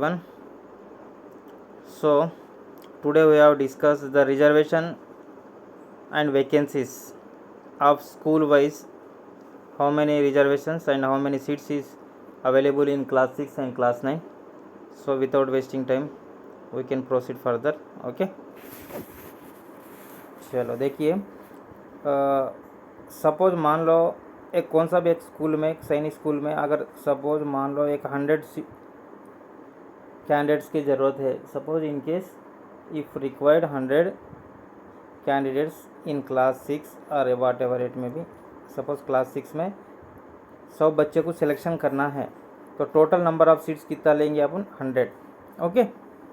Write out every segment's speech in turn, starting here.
everyone. So today we have discussed the reservation and vacancies of school wise, how many reservations and how many seats is available in class 6 and class 9. So without wasting time we can proceed further. Okay, चलो देखिए, suppose मान लो एक कौन सा भी एक school में, एक सैनिक स्कूल में अगर सपोज मान लो एक 100 कैंडिडेट्स की ज़रूरत है. Suppose in case if required 100 candidates in class 6 और वाट एवर इट में भी. सपोज क्लास 6 में 100 बच्चे को सिलेक्शन करना है तो टोटल नंबर ऑफ सीट्स कितना लेंगे अपन 100. ओके,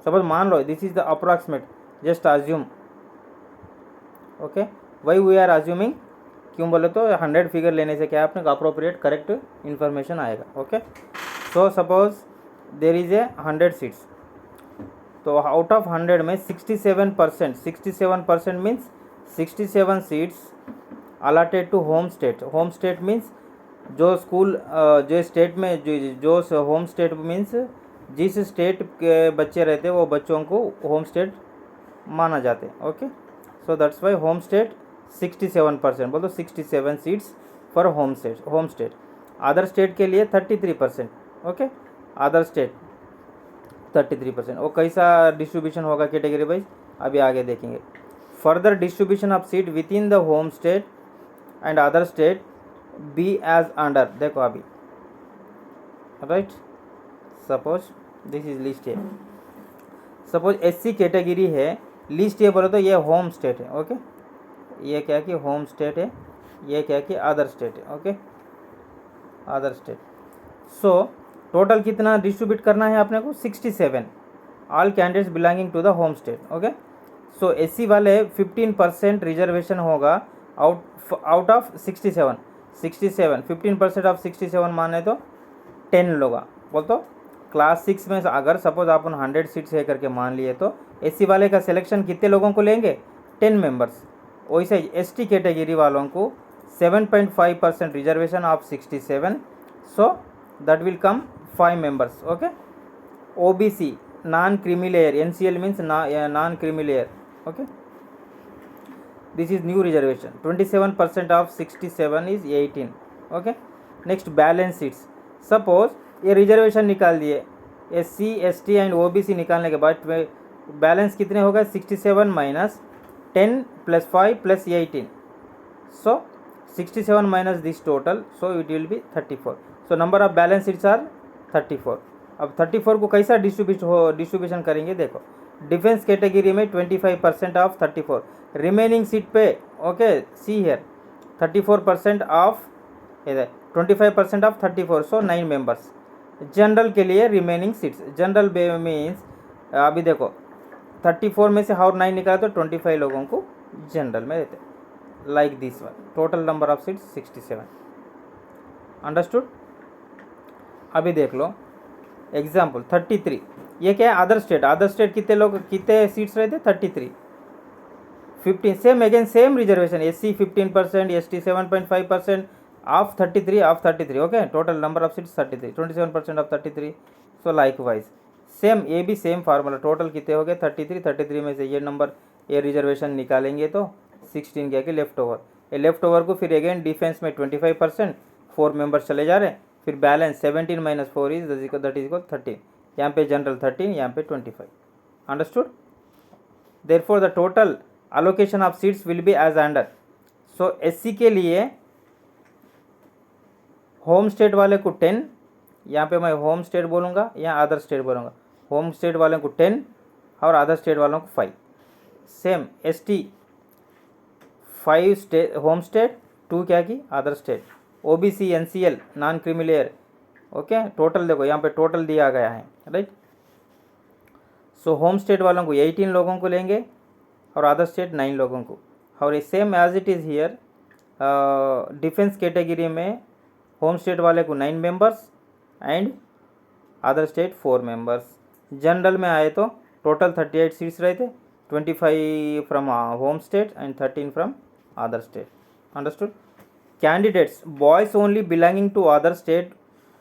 सपोज मान लो this is the approximate, just assume. Okay, why we are assuming, क्यों बोले तो 100 फिगर लेने से क्या अपने अप्रोप्रिएट करेक्ट इन्फॉर्मेशन आएगा. Okay, so suppose there is a 100 seats, तो आउट ऑफ 100 में 67% means 67 seats allotted to home state. Home state means जो स्कूल जो स्टेट में जो होम स्टेट मीन्स जिस स्टेट के बच्चे रहते हैं वो बच्चों को होम स्टेट माना जाते हैं. Okay, so that's why home state 67%, बोल दो 67 seats for home state. Other state के लिए 33%. Okay, other state 33%. वो कैसा डिस्ट्रीब्यूशन होगा कैटेगरी वाइज अभी आगे देखेंगे. Further distribution of seat within the home state and other state be as under. देखो अभी right, suppose this is list A. Suppose SC category है, लिस्ट ए बोले तो ये होम स्टेट है. ओके, ये क्या कि होम स्टेट है, ये क्या कि अदर स्टेट है. Okay, other state. So total कितना डिस्ट्रीब्यूट करना है अपने को 67, all candidates belonging to the home state. Okay, so SC वाले 15% रिजर्वेशन होगा आउट ऑफ 67. 15% ऑफ 67 माने तो 10 लोग. बोल तो क्लास 6 में अगर सपोज आप 100 सीट्स है करके मान लिए तो एससी वाले का सिलेक्शन कितने लोगों को लेंगे 10 मेंबर्स. वैसे एसटी कैटेगरी वालों को 7.5% reservation of 67, so that will come 5 members. Okay, OBC non creamy layer, NCL means non creamy layer. Okay, this is new reservation. 27% of 67 is 18. okay, next balance seats. suppose ये reservation निकाल दिए, SC ST and OBC निकालने के बाद balance कितने होगा 67 minus 10 plus 5 plus 18. So 67 minus this total, so it will be 34. So number of balance seats are 34. अब 34 को कैसा डिस्ट्रीब्यूशन करेंगे देखो. डिफेंस कैटेगरी में 25% ऑफ 34 रिमेनिंग सीट पे. Okay, see here 34% of 25% of 34, so 9 members. General के लिए remaining seats, general means अभी देखो 34 में से हाउ 9 निकाला तो 25 लोगों को जनरल में रहते. Like this one, total number of seats 67. Understood. अभी देख लो एग्जाम्पल 33. ये क्या है अदर स्टेट. अदर स्टेट कितने सीट्स रहते 33. 15 same again same reservation. SC 15%, ST 7.5% of 33. Okay, total number of seats 33, 27% of 33. So like wise same ये भी same formula. Total कितने हो गए 33 में से ये नंबर ये रिजर्वेशन निकालेंगे तो 16 क्या कि लेफ्ट ओवर. ये लेफ्ट ओवर को फिर अगेन डिफेंस में 25%, 4 मेंबर्स चले जा रहे हैं. फिर balance 17 minus 4 is that is equal 13. यहाँ पे जनरल 13, यहाँ पे 25. Understood. Therefore the total allocation of seats will be as under. so SC के लिए होम स्टेट वाले को 10, यहाँ पे मैं होम स्टेट बोलूँगा या अदर स्टेट बोलूँगा. होम स्टेट वाले को 10 और अदर स्टेट वालों को 5. Same ST 5 state home state, 2 क्या की other state. OBC NCL non creamy layer. Okay, total देखो यहाँ पे टोटल दिया गया है राइट. सो होम स्टेट वालों को 18 लोगों को लेंगे और अदर स्टेट 9 लोगों को. और same as it is here defence category में होम स्टेट वाले को 9 members and other state 4 members. General में आए तो टोटल 38 सीट्स रहते, 25 from home state and 13 from other state. Understood. Candidates boys only belonging to other state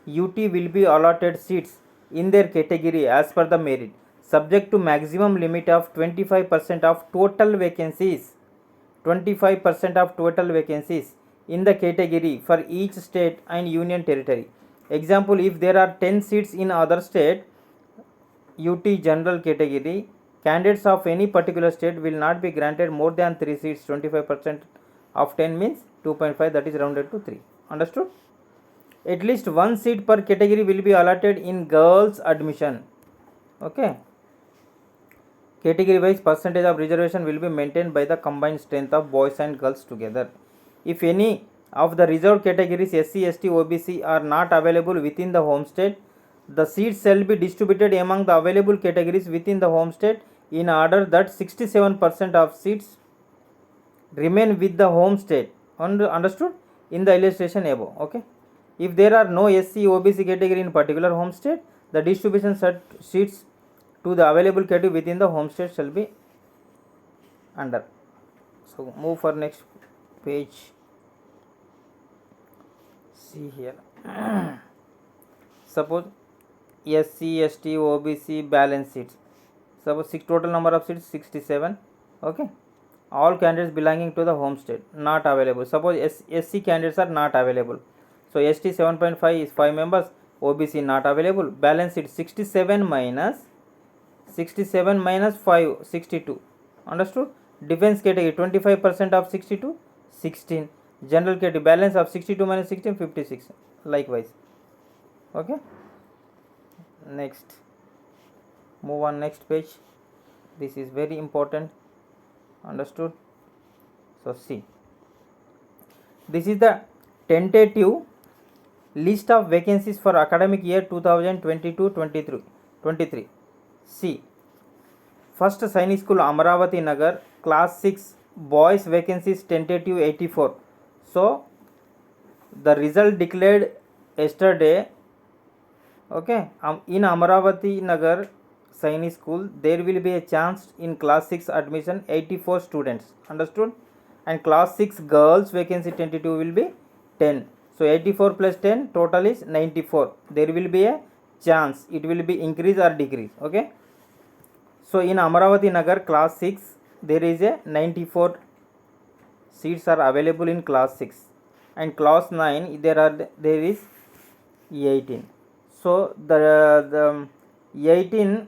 UT will be allotted seats in their category as per the merit, subject to maximum limit of 25% of total vacancies. 25% of total vacancies in the category for each state and union territory. Example, if there are 10 seats in other state, UT general category, candidates of any particular state will not be granted more than 3 seats. 25% of 10 means 2.5, that is rounded to 3. Understood? At least one seat per category will be allotted in girls admission. Okay. Category wise percentage of reservation will be maintained by the combined strength of boys and girls together. If any of the reserved categories SC, ST, OBC are not available within the home state, the seats shall be distributed among the available categories within the home state in order that 67% of seats remain with the home state. Understood? In the illustration above. Okay. If there are no SC, OBC category in particular home state, the distribution seats to the available category within the home state shall be under. So move for next page. See here. Suppose SC, ST, OBC balance seats. Suppose total number of seats 67. Okay. All candidates belonging to the home state not available. Suppose SC candidates are not available. So ST 7.5 is 5 members. OBC not available. Balance seats 67 minus 5, 62. Understood? Defense category 25% of 62, 16. General category balance of 62 minus 16, 56. Likewise. Okay. Next. Move on next page. This is very important. Understood? So see. This is the tentative list of vacancies for academic year 2022-23. See, first Sainik School Amaravati Nagar, class 6 boys vacancies tentative 84. So the result declared yesterday. Okay, in Amaravati Nagar Sainik School there will be a chance in class 6 admission 84 students. Understood? And class 6 girls vacancy tentative will be 10. So 84 plus 10 total is 94. There will be a chance, it will be increase or decrease. Okay. So in Amaravati Nagar class 6 there is a 94 seats are available in class 6, and class 9 there is 18. So the 18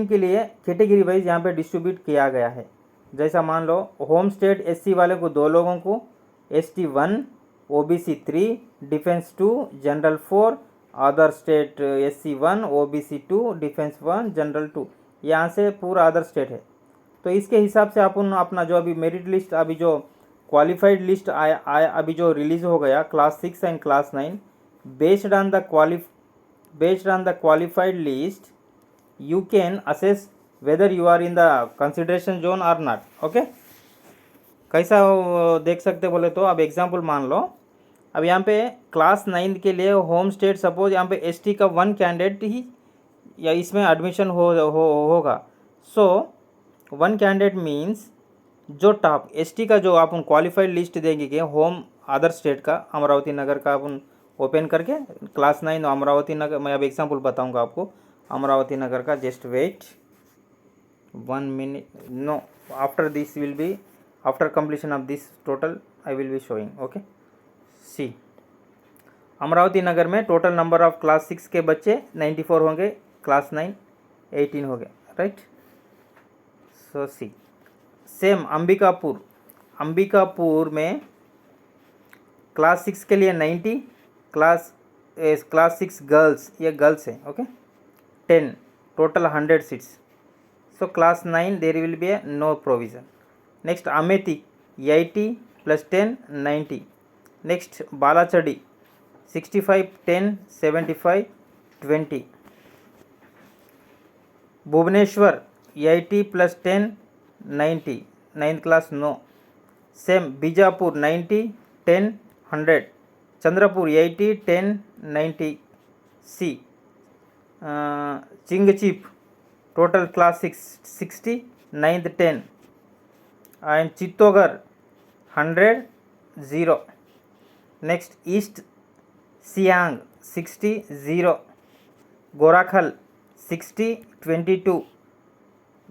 के लिए category wise यहाँ पे distribute किया गया है. जैसा मान लो home state SC वाले को 2 लोगों को, ST 1, OBC 3, defence 2, general 4, other state SC 1, OBC 2, defence 1, general 2. यहाँ से पूरा अदर स्टेट है. तो इसके हिसाब से अपन अपना जो अभी मेरिट लिस्ट, अभी जो क्वालिफाइड लिस्ट आया अभी जो रिलीज हो गया class 6 and class 9, based on the qualified list you can assess whether you are in the consideration zone or not. Okay. कैसा देख सकते बोले तो अब एग्जांपल मान लो, अब यहाँ पे क्लास 9 के लिए होम स्टेट सपोज यहाँ पे ST का 1 कैंडिडेट ही या इसमें एडमिशन होगा. सो 1 कैंडिडेट मीन्स जो टॉप ST का जो अपन क्वालिफाइड लिस्ट देंगे कि होम अदर स्टेट का अमरावती नगर का अपन ओपन करके क्लास 9 अमरावती नगर, मैं अब एग्जांपल बताऊंगा आपको अमरावती नगर का. Just wait 1 minute. No, after this will be after completion of this total I will be showing. Okay. See, Amaravati Nagar में टोटल नंबर ऑफ क्लास 6 के बच्चे 94 होंगे, क्लास 9 18 हो गए. Right. So see, same Ambikapur में क्लास 6 के लिए 90, क्लास 6 गर्ल्स, ये गर्ल्स है. Okay. 10 total 100 seats. So class 9 there will be a no provision. Next Amethi 80 + 10 90. Next Balachadi 65 10 75 20. Bhubaneswar 80 + 10 90, 9th class no. Same Bijapur 90 10 100. Chandrapur 80 10 90 see. Chingchip total class 60 9th 10. And Chittorgarh 100 0. Next east Siang 60-0, Gorakhal 60-22,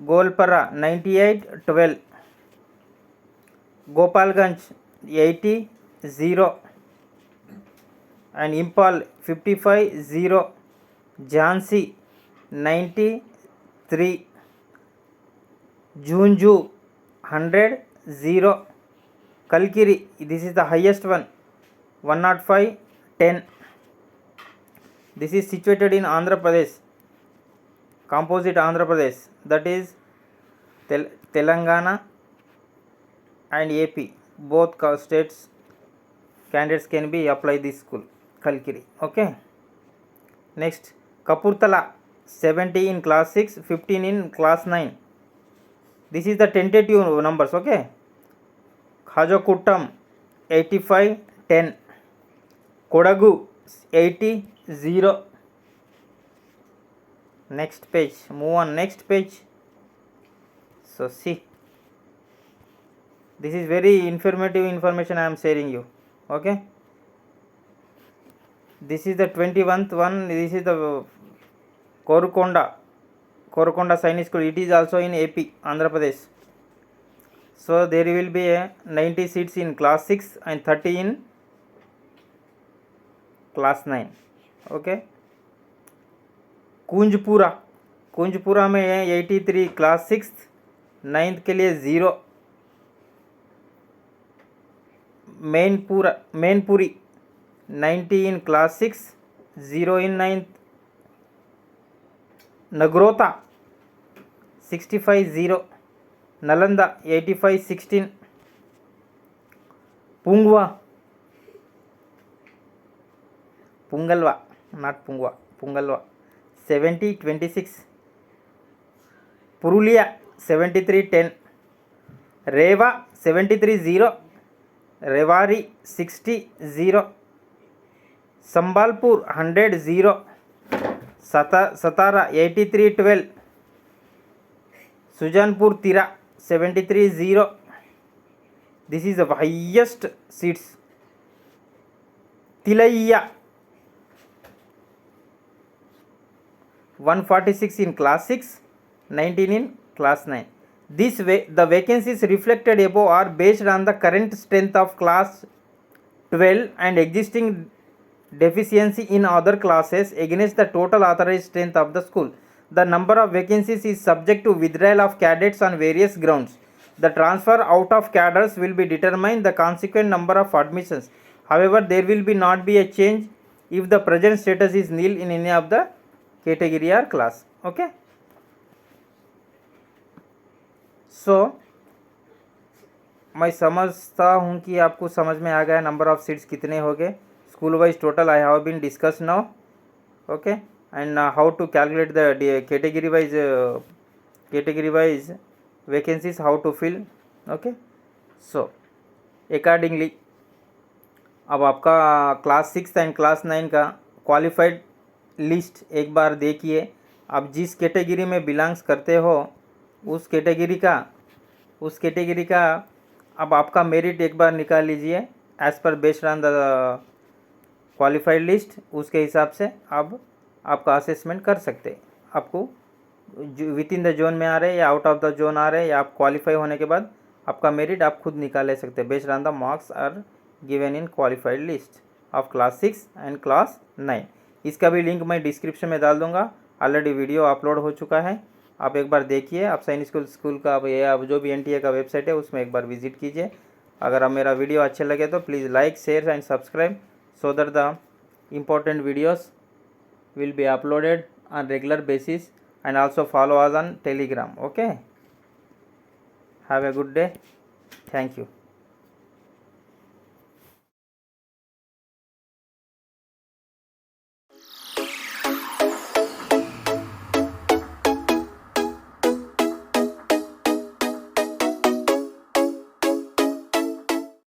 Golpara 98-12, Gopalganj 80-0, and Impal 55-0, Jhansi 93, Junju 100-0, Kalkiri, this is the highest one, 105-10. This is situated in Andhra Pradesh, composite Andhra Pradesh, that is Telangana and AP. Both states candidates can be apply this school, Kalkiri. Okay. Next, Kapurthala 70 in class 6, 15 in class 9. This is the tentative numbers. Okay. Khajakuttam 85-10, Kodagu 80-0. Next page, move on next page. So see, this is very informative information I am sharing you. Okay, this is the 21st one. This is the Korukonda Sainik School. It is also in AP, Andhra Pradesh. So there will be 90 seats in class 6 and 30 in class 9. Okay. Kunjpura में 83 class 6, 9th के लिए 0. Mainpuri 90 in class 6, 0 in 9th. Nagrota 65-0, Nalanda 85-16, Pungalwa not Pungwa, Pungalwa 70-26, Purulia 73-10, Reva 73-0, Rewari 60-0, Sambalpur 100-0, Satara 83-12, Sujanpur Tira 73-0. This is the highest seats. Tilaiya 146 in class 6, 19 in class 9. This way, the vacancies reflected above are based on the current strength of class 12 and existing deficiency in other classes against the total authorized strength of the school. The number of vacancies is subject to withdrawal of cadets on various grounds. The transfer out of cadres will be determined the consequent number of admissions. However, there will be not be a change if the present status is nil in any of the category or class. Okay. So मैं समझता हूँ कि आपको समझ में आ गया number of seats कितने हो गए. School wise total I have been discussed now. Okay, and how to calculate the category wise vacancies, how to fill. Okay, so accordingly अब आपका क्लास 6 एंड क्लास 9 का क्वालिफाइड लिस्ट एक बार देखिए. आप जिस कैटेगरी में बिलोंग्स करते हो उस कैटेगरी का अब आपका मेरिट एक बार निकाल लीजिए एज पर based on the qualified list. उसके हिसाब से अब आपका असेसमेंट कर सकते. आपको विद इन द जोन में आ रहे या आउट ऑफ द जोन आ रहे या आप क्वालिफाई होने के बाद आपका मेरिट आप खुद निकाल ले सकते based on the marks are given in qualified list of class 6 and class 9. इसका भी लिंक मैं डिस्क्रिप्शन में डाल दूंगा. ऑलरेडी वीडियो अपलोड हो चुका है, आप एक बार देखिए. आप सैनिक स्कूल का अब जो भी NTA का वेबसाइट है उसमें एक बार विजिट कीजिए. अगर आप मेरा वीडियो अच्छे लगे तो please like, share and subscribe so that the important videos will be uploaded on regular basis, and also follow us on Telegram. Okay, have a good day. Thank you.